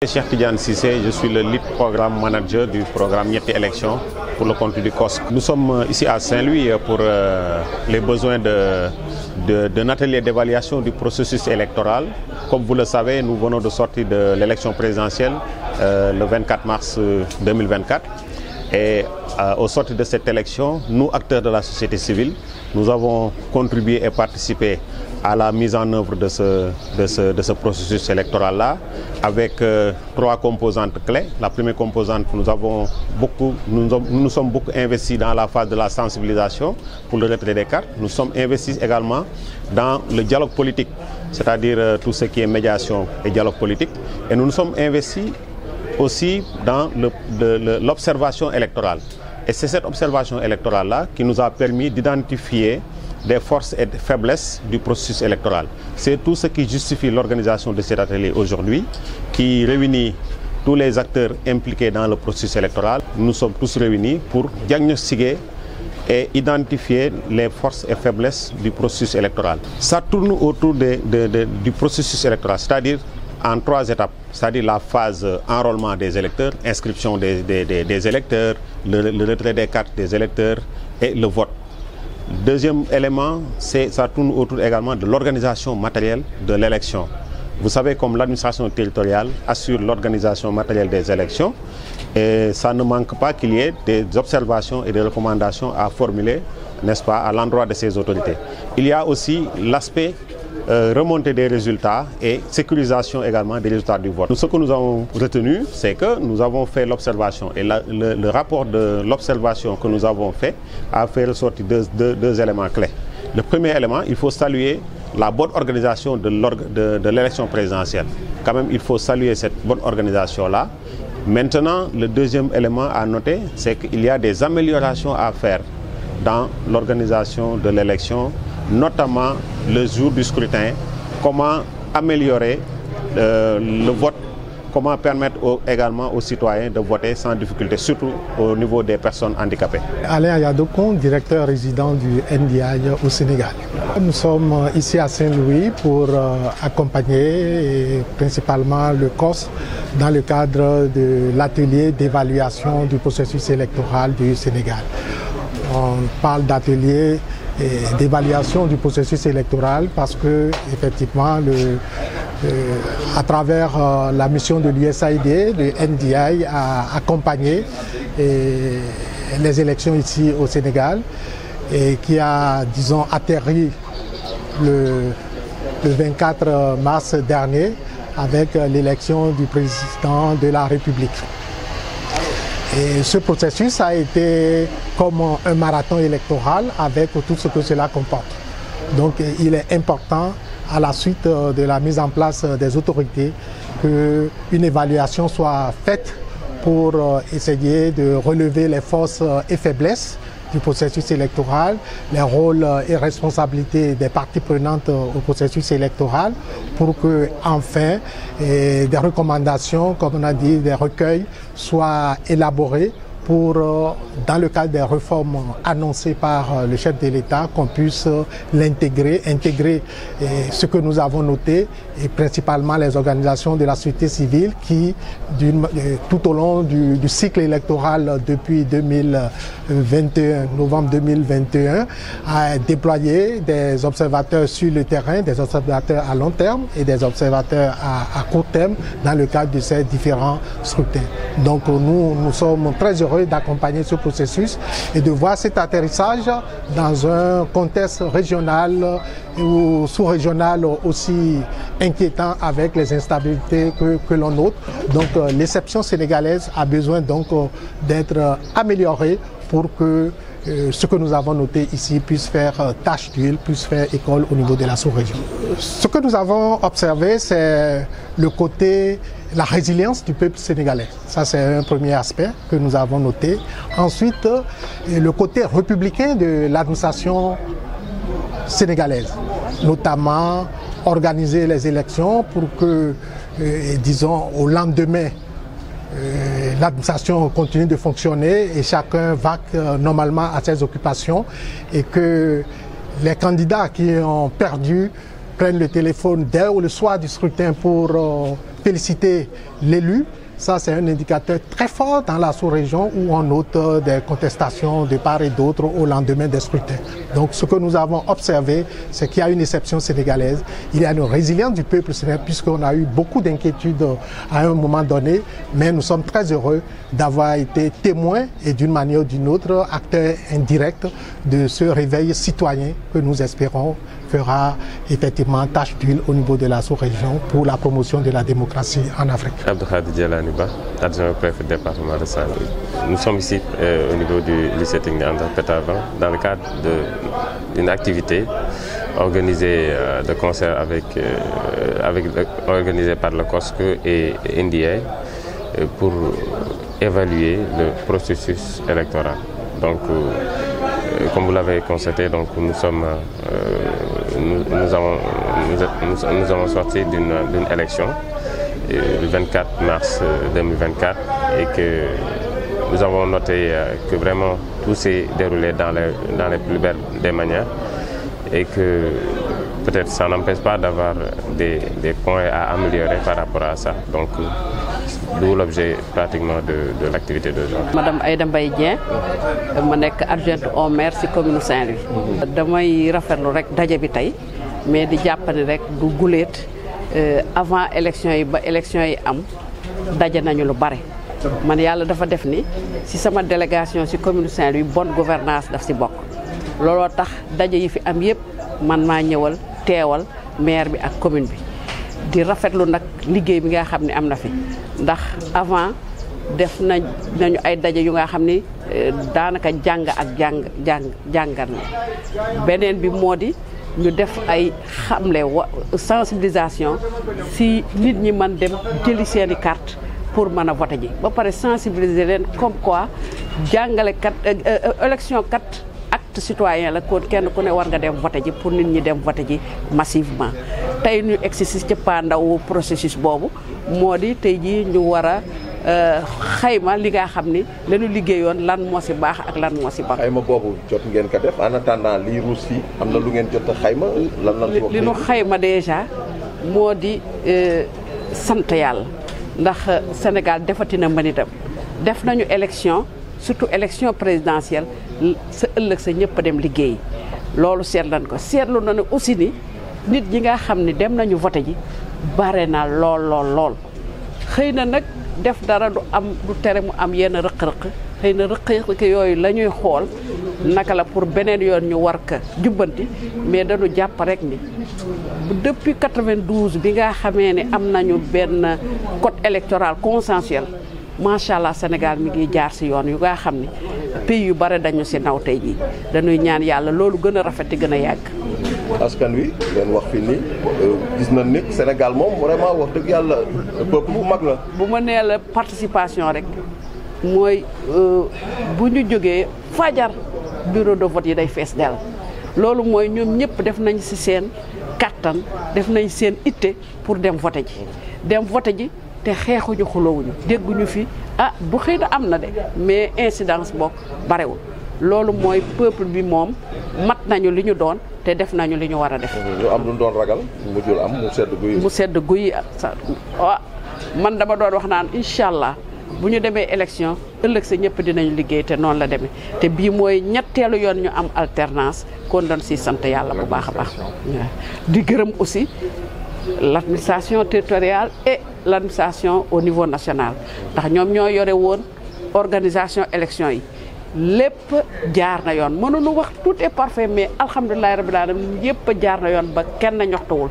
Cheikh Tidiane Cissé, je suis le lead programme manager du programme Niéti Élections pour le compte du COSC. Nous sommes ici à Saint-Louis pour les besoins d'un atelier d'évaluation du processus électoral. Comme vous le savez, nous venons de sortir de l'élection présidentielle le 24 mars 2024. Et au sortir de cette élection, nous, acteurs de la société civile, nous avons contribué et participé à la mise en œuvre de ce processus électoral-là avec trois composantes clés. La première composante, nous nous sommes beaucoup investis dans la phase de la sensibilisation pour le retrait des cartes. Nous sommes investis également dans le dialogue politique, c'est-à-dire tout ce qui est médiation et dialogue politique. Et nous nous sommes investis aussi dans l'observation électorale. Et c'est cette observation électorale-là qui nous a permis d'identifier des forces et des faiblesses du processus électoral. C'est tout ce qui justifie l'organisation de cet atelier aujourd'hui, qui réunit tous les acteurs impliqués dans le processus électoral. Nous sommes tous réunis pour diagnostiquer et identifier les forces et faiblesses du processus électoral. Ça tourne autour du processus électoral, c'est-à-dire en trois étapes, c'est-à-dire la phase enrôlement des électeurs, inscription des électeurs, le retrait des cartes des électeurs et le vote. Deuxième élément, ça tourne autour également de l'organisation matérielle de l'élection. Vous savez, comme l'administration territoriale assure l'organisation matérielle des élections, et ça ne manque pas qu'il y ait des observations et des recommandations à formuler, n'est-ce pas, à l'endroit de ces autorités. Il y a aussi l'aspect remontée des résultats et sécurisation également des résultats du vote. Ce que nous avons retenu, c'est que nous avons fait l'observation et le rapport de l'observation que nous avons fait a fait ressortir deux éléments clés. Le premier élément, il faut saluer la bonne organisation de l'élection présidentielle. Quand même, il faut saluer cette bonne organisation-là. Maintenant, le deuxième élément à noter, c'est qu'il y a des améliorations à faire dans l'organisation de l'élection, notamment le jour du scrutin, comment améliorer le vote, comment permettre également aux citoyens de voter sans difficulté, surtout au niveau des personnes handicapées. Alain Ayadokon, directeur résident du NDI au Sénégal. Nous sommes ici à Saint-Louis pour accompagner principalement le COSC dans le cadre de l'atelier d'évaluation du processus électoral du Sénégal. On parle d'atelier d'évaluation du processus électoral parce que effectivement à travers la mission de l'USAID, le NDI a accompagné les élections ici au Sénégal et qui a, disons, atterri le 24 mars dernier avec l'élection du président de la République. Et ce processus a été comme un marathon électoral avec tout ce que cela comporte. Donc il est important, à la suite de la mise en place des autorités, qu'une évaluation soit faite pour essayer de relever les forces et faiblesses du processus électoral, les rôles et responsabilités des parties prenantes au processus électoral, pour que enfin des recommandations, comme on a dit, des recueils soient élaborés pour, dans le cadre des réformes annoncées par le chef de l'État, qu'on puisse intégrer ce que nous avons noté, et principalement les organisations de la société civile qui, tout au long du cycle électoral depuis 2021, novembre 2021, a déployé des observateurs sur le terrain, des observateurs à long terme et des observateurs à court terme dans le cadre de ces différents scrutins. Donc nous sommes très heureux d'accompagner ce processus et de voir cet atterrissage dans un contexte régional ou sous-régional aussi inquiétant avec les instabilités que l'on note. Donc l'exception sénégalaise a besoin donc d'être améliorée pour que ce que nous avons noté ici puisse faire tâche d'huile, puisse faire école au niveau de la sous-région. Ce que nous avons observé, c'est le côté, la résilience du peuple sénégalais. Ça, c'est un premier aspect que nous avons noté. Ensuite, le côté républicain de l'administration sénégalaise, notamment organiser les élections pour que, disons, au lendemain, l'administration continue de fonctionner et chacun va normalement à ses occupations, et que les candidats qui ont perdu prennent le téléphone dès le soir du scrutin pour féliciter l'élu. Ça, c'est un indicateur très fort dans la sous-région où on note des contestations de part et d'autre au lendemain des scrutins. Donc, ce que nous avons observé, c'est qu'il y a une exception sénégalaise. Il y a une résilience du peuple sénégalais puisqu'on a eu beaucoup d'inquiétudes à un moment donné, mais nous sommes très heureux d'avoir été témoins et d'une manière ou d'une autre, acteurs indirects de ce réveil citoyen que nous espérons fera effectivement tâche d'huile au niveau de la sous-région pour la promotion de la démocratie en Afrique. Abdou Djelani Ba, adjoint au préfet du département de Saint-Louis. Nous sommes ici au niveau du lycée technique André Pétavin dans le cadre d'une activité organisée de concert organisée par le COSC et NDA pour évaluer le processus électoral. Donc, comme vous l'avez constaté, donc nous avons sorti d'une élection le 24 mars 2024 et que nous avons noté que vraiment tout s'est déroulé dans les plus belles des manières et que peut-être ça n'empêche pas d'avoir des points à améliorer par rapport à ça. Donc, d'où l'objet pratiquement de l'activité d'aujourd'hui. Madame Aïda Mbaye Dieng, ma nekk adjointe au maire ci commune Saint-Louis. damay rafetlu rek daje bi tey mais di jàpp ne rek du guléet avant élection yi ba élection yi am daje nañu lu bare. man yàlla dafa def ni ci sama délégation ci commune Saint-Louis bonne gouvernance daf ci bokk. looloo tax daje yi fi am yépp man maa ñëwal teewal maire bi ak commune bi. di rafetlu nag liggéey bi nga xam ne am na fi ndax avant def nañu ay daje yu nga xam ni daanaka jàng ak jàngal na beneen bi moo di ñu def ay xamle sensibilisation si nit ñi mën dem jëli seeni carte pour mën a voter ji ba pare sensibiliser leen comme quoi jàngale kat élection kat acte citoyen la kon kenn ku ne war nga dem voter ji pour nit ñi dem voter ji massivement tey ñu exercice ci pandaw processus boobu moo di tey jii ñu war a xayma li nga xam ni lañu liggéeyoon lan moo ci baax ak lan moo ci baax. xayma boobu jot ngeen ko def en attendant lii ruus fii am na lu ngeen jot a xayma lan ci wax. li ñu xayma déjà moo di sant yàlla ndax Sénégal defati na mbanitam def nañu élection surtout élection présidentielle sa ëllëg sa ñëpp dem liggéeyi loolu seetlu na ne aussi ni nit ñi nga xam ne dem nañu voté ji bare na lool xëy na nag def dara du tere mu am yenn rëq-rëq xëy na rëq-rëq yooyu la ñuy xool naka la pour beneen yoon ñu war ka jubbanti mais dañu jàpp rek ni depuis 92 bi nga xamee ne am nañu benn code électoral consensuel macha allah Sénégal mi ngi jaar ci yoon yu nga xam ni pays yu bare dañu ci naw tey jii dañuy ñaan yàlla loolu gën a rafet gën a yàgg. askan wi leen wax fi ni gis nañ ni Sénégal moom vraiment wax dëgg yàlla peuple bu mag la. bu ma nee la participation rek mooy bu ñu jógee fajar bureau de vote yi day fees dell loolu mooy ñoom ñëpp def nañ ci seen kattan def nañ seen itte pour dem vote ji te xeexuñu xuloowuñu dégguñu fi bu xëy na am na de mais incidence bokk barewul loolu mooy peuple bi moom mat nañu li ñu doon te def nañu li ñu war a def. ñu am lu ñu doon ragal mujjul am mu sedd guy. Man dama doon wax naan incha allah bu ñu demee élection ëllëg sa ñëpp dinañu liggéey te noonu la demee te bii mooy ñetteelu yoon ñu am alternance kon doon si sant yàlla bu baax a baax. di gërëm aussi l'administration territoriale et l'administration au niveau national ndax ñoom ñoo yore woon organisation élection yi lépp jaar na yoon mënuñu wax tout est parfait mais alhamdulilah rabbil alamin yëpp jaar na yoon ba kenn ñoxtuwul